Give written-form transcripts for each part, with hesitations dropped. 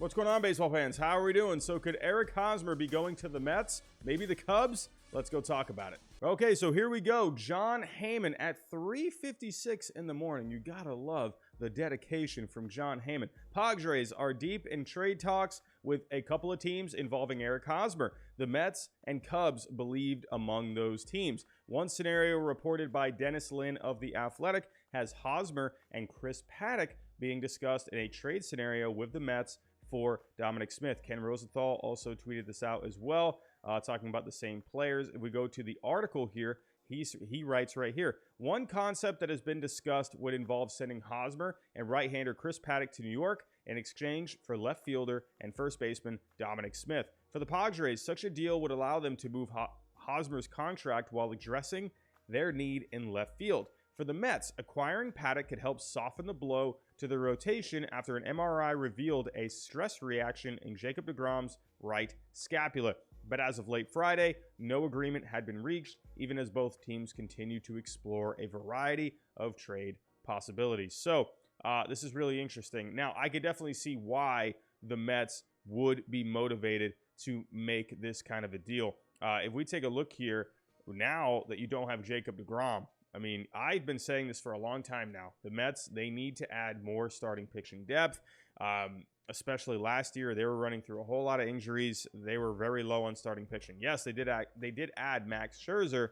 What's going on, baseball fans? How are we doing? So could Eric Hosmer be going to the Mets? Maybe the Cubs? Let's go talk about it. Okay, so here we go. Jon Heyman at 3:56 in the morning. You gotta love the dedication from Jon Heyman. Padres are deep in trade talks with a couple of teams involving Eric Hosmer. The Mets and Cubs believed among those teams. One scenario reported by Dennis Lin of The Athletic has Hosmer and Chris Paddack being discussed in a trade scenario with the Mets for Dominik Smith. Ken Rosenthal also tweeted this out as well, talking about the same players. If we go to the article here, he writes right here, one concept that has been discussed would involve sending Hosmer and right-hander Chris Paddack to New York in exchange for left fielder and first baseman Dominik Smith. For the Padres, such a deal would allow them to move Hosmer's contract while addressing their need in left field. For the Mets, acquiring Paddack could help soften the blow to the rotation after an MRI revealed a stress reaction in Jacob deGrom's right scapula. But as of late Friday, no agreement had been reached, even as both teams continue to explore a variety of trade possibilities. So this is really interesting. Now, I could definitely see why the Mets would be motivated to make this kind of a deal. If we take a look here, now that you don't have Jacob deGrom, I mean, I've been saying this for a long time now. The Mets, they need to add more starting pitching depth, especially last year. They were running through a whole lot of injuries. They were very low on starting pitching. Yes, they did add Max Scherzer,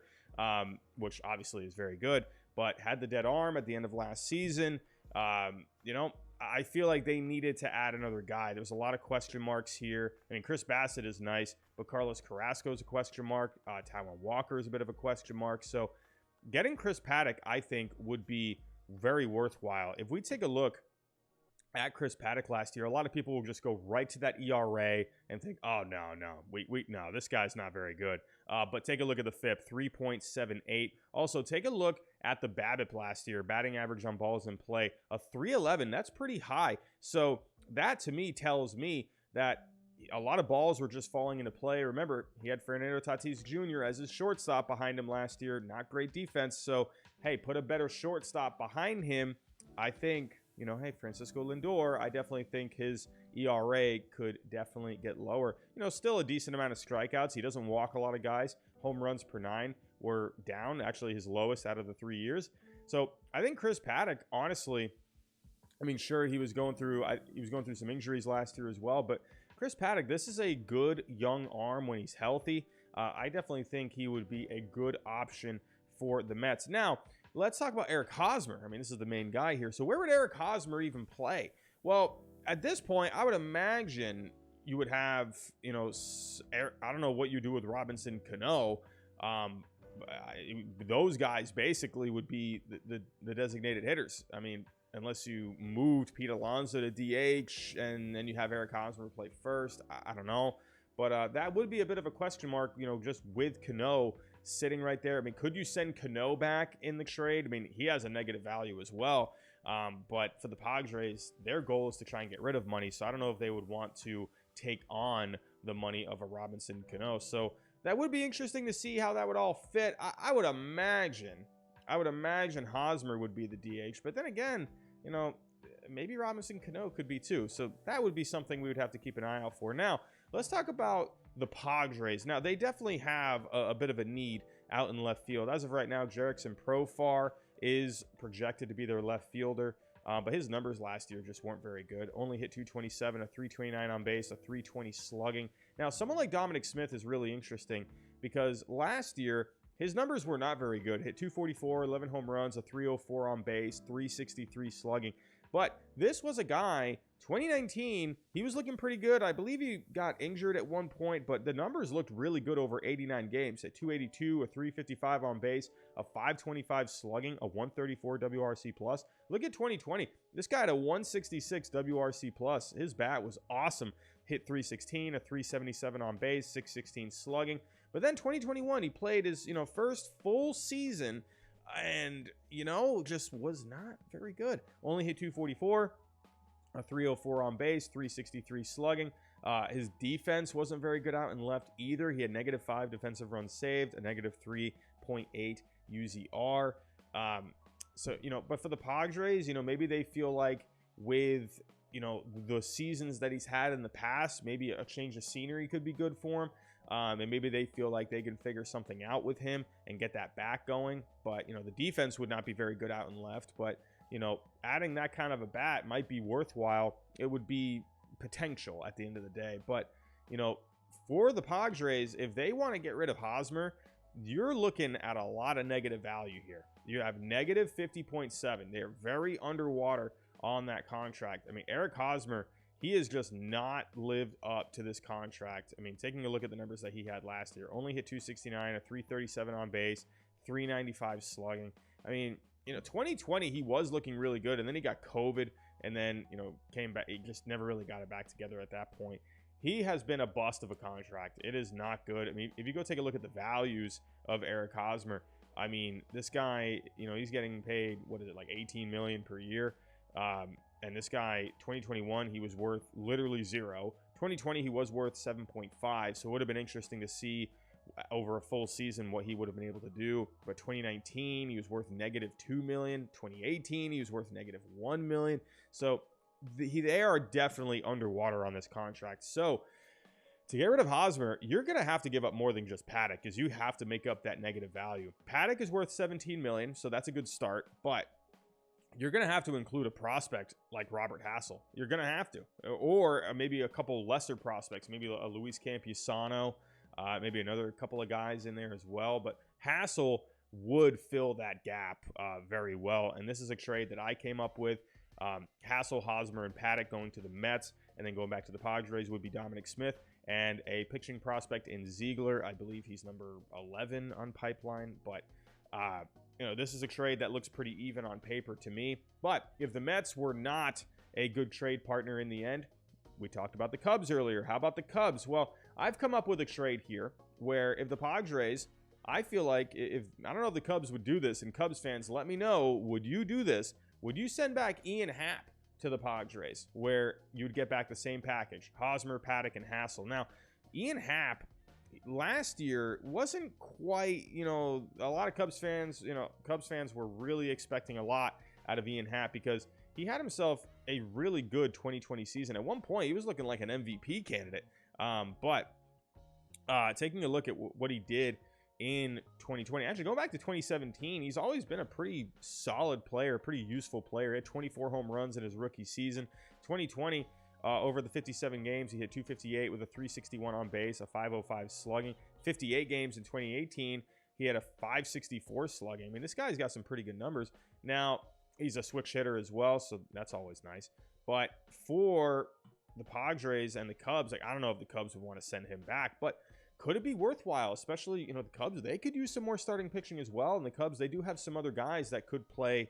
which obviously is very good, but had the dead arm at the end of last season. I feel like they needed to add another guy. There was a lot of question marks here. I mean, Chris Bassett is nice, but Carlos Carrasco is a question mark. Taijuan Walker is a bit of a question mark. So getting Chris Paddack, I think, would be very worthwhile. If we take a look at Chris Paddack last year, a lot of people will just go right to that ERA and think, oh, no, no, this guy's not very good. But take a look at the FIP, 3.78. Also, take a look at the BABIP last year, batting average on balls in play, a 311. That's pretty high. So that, to me, tells me that a lot of balls were just falling into play. Remember, he had Fernando Tatis Jr. as his shortstop behind him last year. Not great defense. So, hey, put a better shortstop behind him. I think, hey, Francisco Lindor, I definitely think his ERA could definitely get lower. Still a decent amount of strikeouts. He doesn't walk a lot of guys. Home runs per 9 were down, actually his lowest out of the 3 years. So I think Chris Paddack, honestly, I mean, sure, he was going through some injuries last year as well, but Chris Paddack, this is a good young arm when he's healthy. I definitely think he would be a good option for the Mets. Now, let's talk about Eric Hosmer. I mean, this is the main guy here. So where would Eric Hosmer even play? Well, at this point, I would imagine you would have, I don't know what you do with Robinson Cano. Those guys basically would be the designated hitters. I mean, unless you moved Pete Alonso to DH and then you have Eric Hosmer play first. I don't know. But that would be a bit of a question mark, just with Cano sitting right there. I mean, could you send Cano back in the trade? I mean, he has a negative value as well. But for the Padres, their goal is to try and get rid of money. So I don't know if they would want to take on the money of a Robinson Cano. So that would be interesting to see how that would all fit. I would imagine Hosmer would be the DH. But then again, maybe Robinson Cano could be too. So that would be something we would have to keep an eye out for. Now, let's talk about the Padres. Now, they definitely have a bit of a need out in left field. As of right now, Jerickson Profar is projected to be their left fielder. But his numbers last year just weren't very good. Only hit 227, a 329 on base, a 320 slugging. Now, someone like Dominik Smith is really interesting because last year, his numbers were not very good. Hit 244, 11 home runs, a 304 on base, 363 slugging. But this was a guy, 2019, he was looking pretty good. I believe he got injured at one point, but the numbers looked really good over 89 games. At 282, a 355 on base, a 525 slugging, a 134 WRC plus. Look at 2020. This guy had a 166 WRC plus. His bat was awesome. Hit 316, a 377 on base, 616 slugging. But then 2021, he played his, first full season and, just was not very good. Only hit 244, a 304 on base, 363 slugging. His defense wasn't very good out and left either. He had -5 defensive runs saved, a -3.8 UZR. But for the Padres, maybe they feel like with, you know, the seasons that he's had in the past, maybe a change of scenery could be good for him. And maybe they feel like they can figure something out with him and get that back going. But, you know, the defense would not be very good out and left. But, you know, adding that kind of a bat might be worthwhile. It would be potential at the end of the day. But, you know, for the Padres, if they want to get rid of Hosmer, you're looking at a lot of negative value here. You have negative 50.7. They're very underwater on that contract. I mean, Eric Hosmer, he has just not lived up to this contract. I mean, taking a look at the numbers that he had last year, only hit 269, a 337 on base, 395 slugging. I mean, you know, 2020, he was looking really good, and then he got COVID, and then, you know, came back. He just never really got it back together at that point. He has been a bust of a contract. It is not good. I mean, if you go take a look at the values of Eric Hosmer, I mean, this guy, you know, he's getting paid, what is it, like $18 million per year. And this guy, 2021, he was worth literally zero. 2020, he was worth 7.5. So it would have been interesting to see over a full season what he would have been able to do. But 2019, he was worth negative $2 million. 2018, he was worth negative $1 million. So they are definitely underwater on this contract. So to get rid of Hosmer, you're going to have to give up more than just Paddock, because you have to make up that negative value. Paddock is worth $17 million, so that's a good start. But you're going to have to include a prospect like Robert Hassel. You're going to have to. Or maybe a couple lesser prospects, maybe a Luis Campusano, maybe another couple of guys in there as well. But Hassel would fill that gap very well. And this is a trade that I came up with. Hassel, Hosmer, and Paddock going to the Mets, and then going back to the Padres would be Dominik Smith and a pitching prospect in Ziegler. I believe he's number 11 on Pipeline, but you know, this is a trade that looks pretty even on paper to me. But if the Mets were not a good trade partner in the end, we talked about the Cubs earlier. How about the Cubs? Well, I've come up with a trade here where if the Padres, I feel like if, I don't know if the Cubs would do this, and Cubs fans, let me know, would you do this? Would you send back Ian Happ to the Padres, where you'd get back the same package, Hosmer, Paddock, and Hassel? Now, Ian Happ last year wasn't quite, you know, a lot of Cubs fans were really expecting a lot out of Ian Happ because he had himself a really good 2020 season. At one point, he was looking like an MVP candidate. But taking a look at what he did in 2020, actually going back to 2017, he's always been a pretty solid player, pretty useful player. He had 24 home runs in his rookie season. 2020, over the 57 games, he hit 258 with a 361 on base, a 505 slugging. 58 games in 2018, he had a 564 slugging. I mean, this guy's got some pretty good numbers. Now, he's a switch hitter as well, so that's always nice. But for the Padres and the Cubs, like, I don't know if the Cubs would want to send him back, but could it be worthwhile? Especially, you know, the Cubs, they could use some more starting pitching as well. And the Cubs, they do have some other guys that could play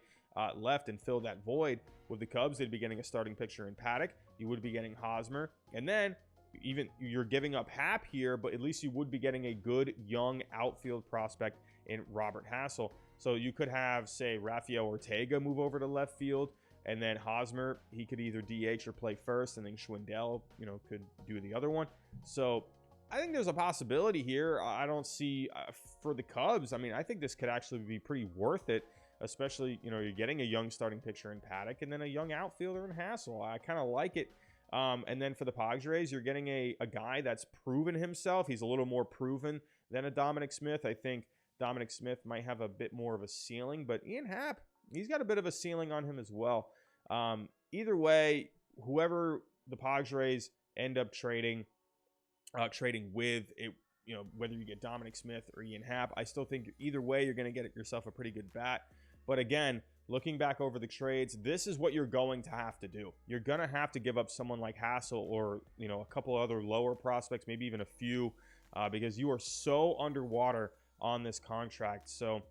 left and fill that void. With the Cubs, they'd be getting a starting pitcher in Paddock. You would be getting Hosmer. And then even you're giving up Happ here, but at least you would be getting a good young outfield prospect in Robert Hassel. So you could have, say, Rafael Ortega move over to left field. And then Hosmer, he could either DH or play first. And then Schwindel, you know, could do the other one. So I think there's a possibility here. I don't see for the Cubs. I mean, I think this could actually be pretty worth it, especially, you know, you're getting a young starting pitcher in Paddock and then a young outfielder in Hassel. I kind of like it. And then for the Padres, you're getting a guy that's proven himself. He's a little more proven than a Dominik Smith. I think Dominik Smith might have a bit more of a ceiling, but Ian Happ, he's got a bit of a ceiling on him as well. Either way, whoever the Padres end up trading with it, you know, whether you get Dominik Smith or Ian Happ, I still think either way you're going to get yourself a pretty good bat. But again, looking back over the trades, this is what you're going to have to do. You're going to have to give up someone like Hassel or, you know, a couple other lower prospects, maybe even a few, because you are so underwater on this contract. So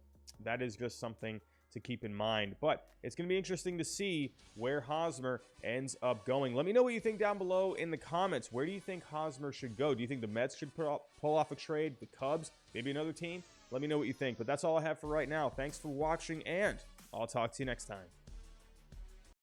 that is just something to keep in mind. But it's going to be interesting to see where Hosmer ends up going. Let me know what you think down below in the comments. Where do you think Hosmer should go? Do you think the Mets should pull off a trade? The Cubs? Maybe another team? Let me know what you think. But that's all I have for right now. Thanks for watching, and I'll talk to you next time.